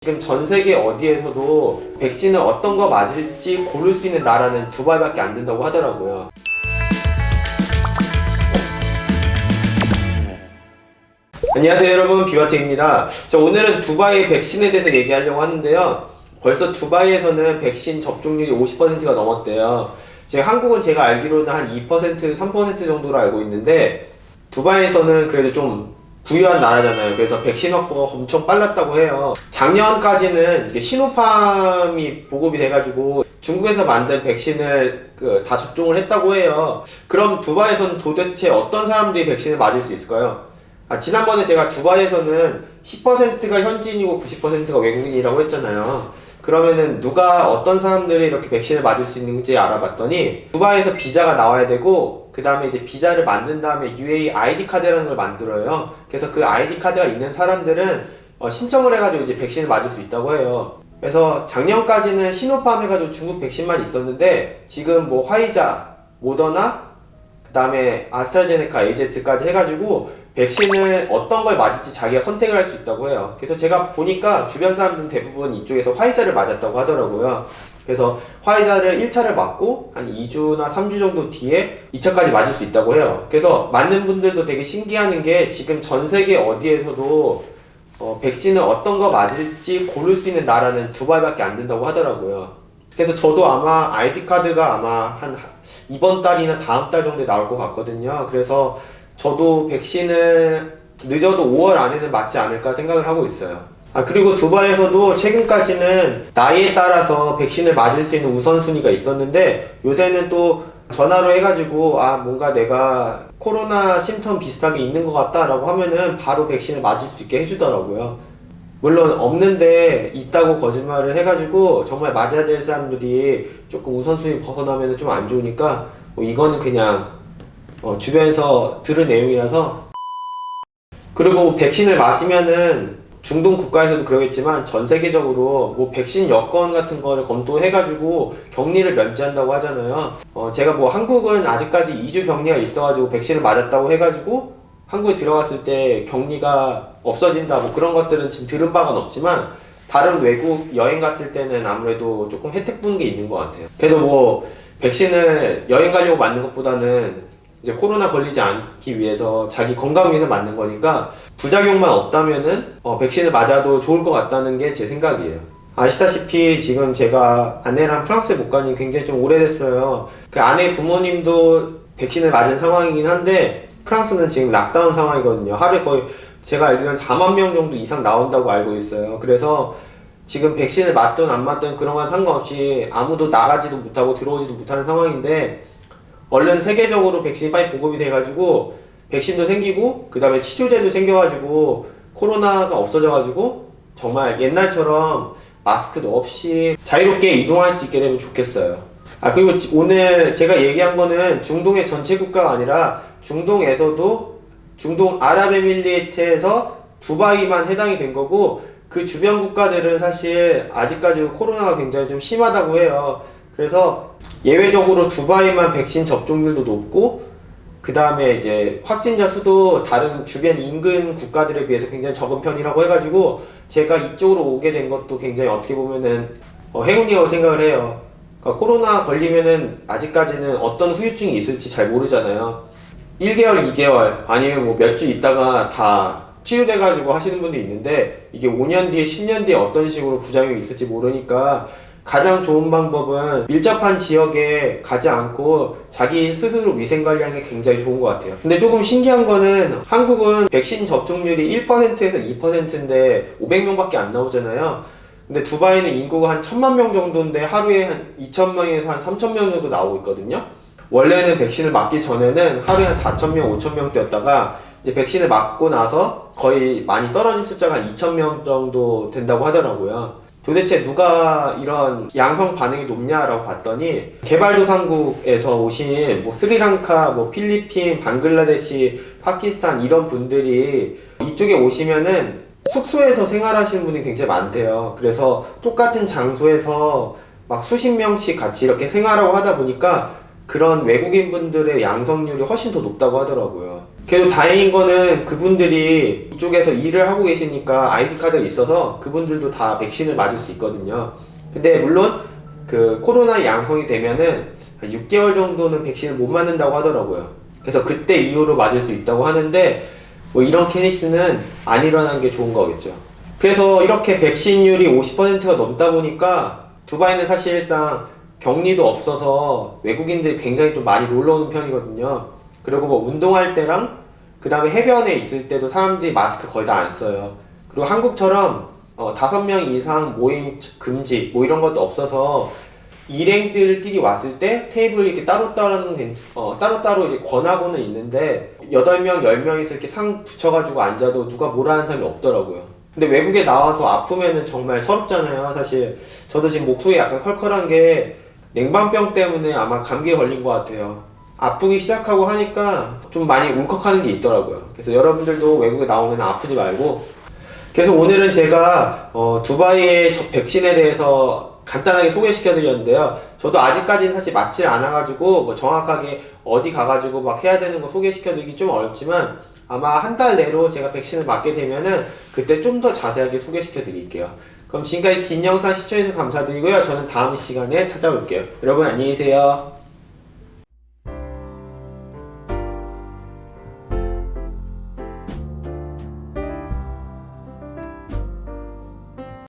지금 전 세계 어디에서도 백신을 어떤 거 맞을지 고를 수 있는 나라는 두바이밖에 안 된다고 하더라고요. 안녕하세요 여러분, 비와트입니다. 오늘은 두바이 백신에 대해서 얘기하려고 하는데요. 벌써 두바이에서는 백신 접종률이 50%가 넘었대요. 지금 한국은 제가 알기로는 한 2%, 3% 정도로 알고 있는데 두바이에서는 그래도 좀 부유한 나라잖아요. 그래서 백신 확보가 엄청 빨랐다고 해요. 작년까지는 이게 시노팜이 보급이 돼가지고 중국에서 만든 백신을 다 접종을 했다고 해요. 그럼 두바이에서는 도대체 어떤 사람들이 백신을 맞을 수 있을까요? 지난번에 제가 두바이에서는 10%가 현지인이고 90%가 외국인이라고 했잖아요. 그러면은 누가 어떤 사람들이 이렇게 백신을 맞을 수 있는지 알아봤더니 두바이에서 비자가 나와야 되고 그 다음에 이제 비자를 만든 다음에 UAE ID 카드라는 걸 만들어요. 그래서 그 ID 카드가 있는 사람들은 신청을 해가지고 이제 백신을 맞을 수 있다고 해요. 그래서 작년까지는 시노팜 해가지고 중국 백신만 있었는데 지금 뭐 화이자, 모더나, 그 다음에 아스트라제네카, AZ까지 해가지고 백신을 어떤 걸 맞을지 자기가 선택을 할 수 있다고 해요. 그래서 제가 보니까 주변 사람들은 대부분 이쪽에서 화이자를 맞았다고 하더라고요. 그래서 화이자를 1차를 맞고 한 2주나 3주 정도 뒤에 2차까지 맞을 수 있다고 해요. 그래서 맞는 분들도 되게 신기하는 게 지금 전 세계 어디에서도 백신을 어떤 거 맞을지 고를 수 있는 나라는 두바이밖에 안 된다고 하더라고요. 그래서 저도 아마 아이디카드가 아마 한 이번 달이나 다음 달 정도에 나올 것 같거든요. 그래서 저도 백신을 늦어도 5월 안에는 맞지 않을까 생각을 하고 있어요. 그리고 두바이에서도 최근까지는 나이에 따라서 백신을 맞을 수 있는 우선순위가 있었는데 요새는 또 전화로 해가지고 뭔가 내가 코로나 심텀 비슷하게 있는 것 같다 라고 하면은 바로 백신을 맞을 수 있게 해주더라고요. 물론 없는데 있다고 거짓말을 해가지고 정말 맞아야 될 사람들이 조금 우선순위 벗어나면 좀 안 좋으니까 이거는 그냥 주변에서 들은 내용이라서. 그리고 백신을 맞으면은 중동 국가에서도 그러겠지만 전 세계적으로 뭐 백신 여건 같은 거를 검토해가지고 격리를 면제한다고 하잖아요. 제가 뭐 한국은 아직까지 2주 격리가 있어가지고 백신을 맞았다고 해가지고 한국에 들어갔을 때 격리가 없어진다 뭐 그런 것들은 지금 들은 바가 없지만 다른 외국 여행 갔을 때는 아무래도 조금 혜택 보는 게 있는 것 같아요. 그래도 뭐 백신을 여행 가려고 맞는 것보다는 이제 코로나 걸리지 않기 위해서 자기 건강 위해서 맞는 거니까 부작용만 없다면은 백신을 맞아도 좋을 것 같다는 게 제 생각이에요. 아시다시피 지금 제가 아내랑 프랑스에 못 가니 굉장히 좀 오래됐어요. 그 아내 부모님도 백신을 맞은 상황이긴 한데 프랑스는 지금 락다운 상황이거든요. 하루에 거의 제가 알기로는 4만 명 정도 이상 나온다고 알고 있어요. 그래서 지금 백신을 맞든 안 맞든 그런 건 상관없이 아무도 나가지도 못하고 들어오지도 못하는 상황인데 얼른 세계적으로 백신이 빨리 보급이 돼가지고 백신도 생기고 그 다음에 치료제도 생겨가지고 코로나가 없어져가지고 정말 옛날처럼 마스크도 없이 자유롭게 이동할 수 있게 되면 좋겠어요. 그리고 오늘 제가 얘기한 거는 중동의 전체 국가가 아니라 중동에서도 중동 아랍에미리트에서 두바이만 해당이 된 거고 그 주변 국가들은 사실 아직까지 코로나가 굉장히 좀 심하다고 해요. 그래서 예외적으로 두바이만 백신 접종률도 높고 그 다음에 이제 확진자 수도 다른 주변 인근 국가들에 비해서 굉장히 적은 편이라고 해가지고 제가 이쪽으로 오게 된 것도 굉장히 어떻게 보면은 행운이라고 생각을 해요. 그러니까 코로나 걸리면은 아직까지는 어떤 후유증이 있을지 잘 모르잖아요. 1개월, 2개월 아니면 뭐 몇 주 있다가 다 치료돼가지고 하시는 분도 있는데 이게 5년 뒤에 10년 뒤에 어떤 식으로 부작용이 있을지 모르니까 가장 좋은 방법은 밀접한 지역에 가지 않고 자기 스스로 위생관리하는 게 굉장히 좋은 것 같아요. 근데 조금 신기한 거는 한국은 백신 접종률이 1%에서 2%인데 500명밖에 안 나오잖아요. 근데 두바이는 인구가 한 1000만 명 정도인데 하루에 한 2000명에서 한 3000명 정도 나오고 있거든요. 원래는 백신을 맞기 전에는 하루에 한 4000명, 5000명대였다가 이제 백신을 맞고 나서 거의 많이 떨어진 숫자가 한 2000명 정도 된다고 하더라고요. 도대체 누가 이런 양성 반응이 높냐라고 봤더니 개발도상국에서 오신 뭐 스리랑카, 뭐 필리핀, 방글라데시, 파키스탄 이런 분들이 이쪽에 오시면은 숙소에서 생활하시는 분이 굉장히 많대요. 그래서 똑같은 장소에서 막 수십 명씩 같이 이렇게 생활하고 하다 보니까 그런 외국인 분들의 양성률이 훨씬 더 높다고 하더라고요. 그래도 다행인 거는 그분들이 이쪽에서 일을 하고 계시니까 아이디 카드가 있어서 그분들도 다 백신을 맞을 수 있거든요. 근데 물론 그 코로나 양성이 되면은 한 6개월 정도는 백신을 못 맞는다고 하더라고요. 그래서 그때 이후로 맞을 수 있다고 하는데 뭐 이런 케이스는 안 일어나는 게 좋은 거겠죠. 그래서 이렇게 백신율이 50%가 넘다 보니까 두바이는 사실상 격리도 없어서 외국인들이 굉장히 좀 많이 놀러 오는 편이거든요. 그리고 뭐 운동할 때랑 그 다음에 해변에 있을 때도 사람들이 마스크 거의 다 안 써요. 그리고 한국처럼 5명 이상 모임 금지 뭐 이런 것도 없어서 일행들끼리 왔을 때 테이블 이렇게 따로따로 이제 권하고는 있는데 8명, 10명이서 이렇게 상 붙여가지고 앉아도 누가 뭐라 하는 사람이 없더라고요. 근데 외국에 나와서 아프면은 정말 서럽잖아요. 사실 저도 지금 목소리 약간 컬컬한 게 냉방병 때문에 아마 감기에 걸린 것 같아요. 아프기 시작하고 하니까 좀 많이 울컥하는 게 있더라고요. 그래서 여러분들도 외국에 나오면 아프지 말고. 그래서 오늘은 제가 두바이의 백신에 대해서 간단하게 소개시켜 드렸는데요. 저도 아직까지는 사실 맞질 않아가지고 뭐 정확하게 어디 가가지고 막 해야 되는 거 소개시켜 드리기 좀 어렵지만 아마 한 달 내로 제가 백신을 맞게 되면은 그때 좀 더 자세하게 소개시켜 드릴게요. 그럼 지금까지 긴 영상 시청해주셔서 감사드리고요. 저는 다음 시간에 찾아올게요. 여러분 안녕히 계세요.